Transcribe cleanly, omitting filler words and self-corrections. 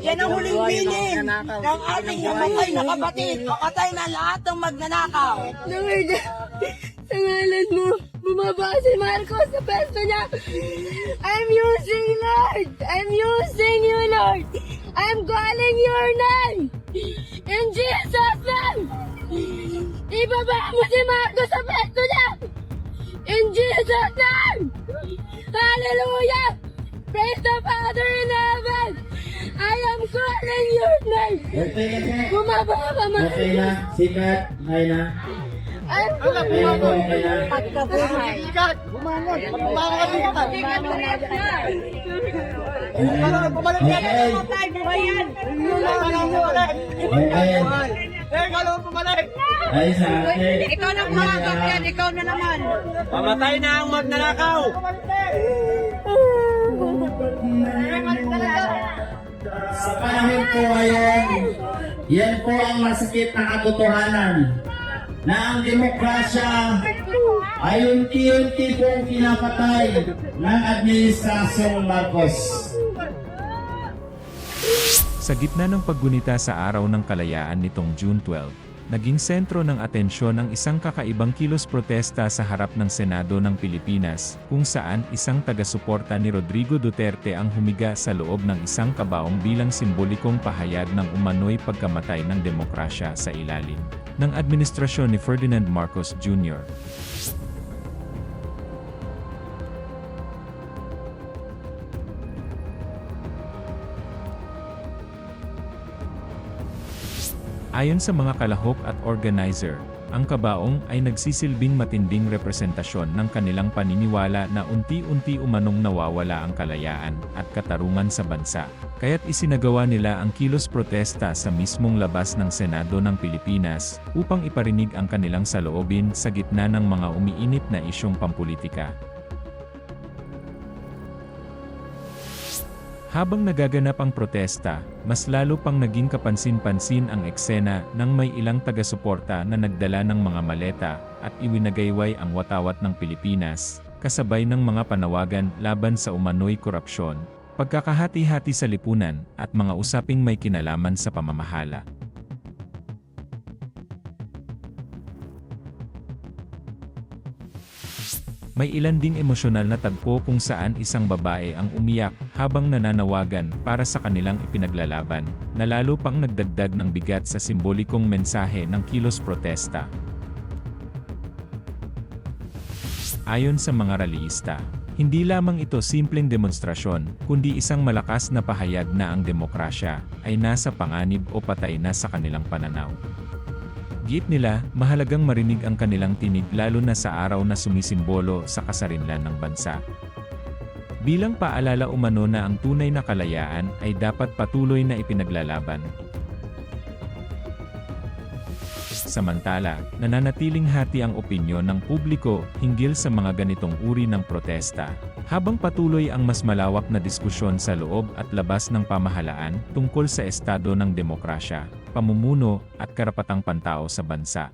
Yan ang huling bilin ng ating namatay na kapatid. Pakatay na lahat ng magnanakaw. Lord, sa ngalan mo, bumaba si Marcos sa pesto niya. I'm using Lord. I'm using you, Lord. I'm calling your name. In Jesus' name. Ibaba mo si Marcos sa pesto niya. In Jesus' name. Hallelujah. Praise the Father in heaven. I am calling your name. Bumaba ka, Marcos. Okay na, sikat, okay na. I'm Ayun po, okay na. pagkabuhay. Okay. Ay, sa akin. Ikaw na kumagap yan. Ikaw na naman. Pamatay na ang magnanakaw! Sa panahon po ngayon, yan po ang masakit na katotohanan na ang demokrasya ay unti-unti pong pinapatay ng Administrasyong Marcos. Sa gitna ng paggunita sa Araw ng Kalayaan nitong June 12, naging sentro ng atensyon ang isang kakaibang kilos protesta sa harap ng Senado ng Pilipinas, kung saan isang taga-suporta ni Rodrigo Duterte ang humiga sa loob ng isang kabaong bilang simbolikong pahayag ng umano'y pagkamatay ng demokrasya sa ilalim ng administrasyon ni Ferdinand Marcos Jr. Ayon sa mga kalahok at organizer, ang kabaong ay nagsisilbing matinding representasyon ng kanilang paniniwala na unti-unti umanong nawawala ang kalayaan at katarungan sa bansa. Kaya't isinagawa nila ang kilos protesta sa mismong labas ng Senado ng Pilipinas upang iparinig ang kanilang saloobin sa gitna ng mga umiinit na isyong pampulitika. Habang nagaganap ang protesta, mas lalo pang naging kapansin-pansin ang eksena nang may ilang taga-suporta na nagdala ng mga maleta at iwinagayway ang watawat ng Pilipinas, kasabay ng mga panawagan laban sa umano'y korupsyon, pagkakahati-hati sa lipunan, at mga usaping may kinalaman sa pamamahala. May ilan ding emosyonal na tagpo kung saan isang babae ang umiyak habang nananawagan para sa kanilang ipinaglalaban, na lalo pang nagdagdag ng bigat sa simbolikong mensahe ng kilos protesta. Ayon sa mga rallyista, hindi lamang ito simpleng demonstrasyon, kundi isang malakas na pahayag na ang demokrasya ay nasa panganib o patay na sa kanilang pananaw. Giit nila, mahalagang marinig ang kanilang tinig lalo na sa araw na sumisimbolo sa kasarinlan ng bansa. Bilang paalala umano na ang tunay na kalayaan ay dapat patuloy na ipinaglalaban. Samantala, nananatiling hati ang opinyon ng publiko hinggil sa mga ganitong uri ng protesta, habang patuloy ang mas malawak na diskusyon sa loob at labas ng pamahalaan tungkol sa estado ng demokrasya, pamumuno, at karapatang pantao sa bansa.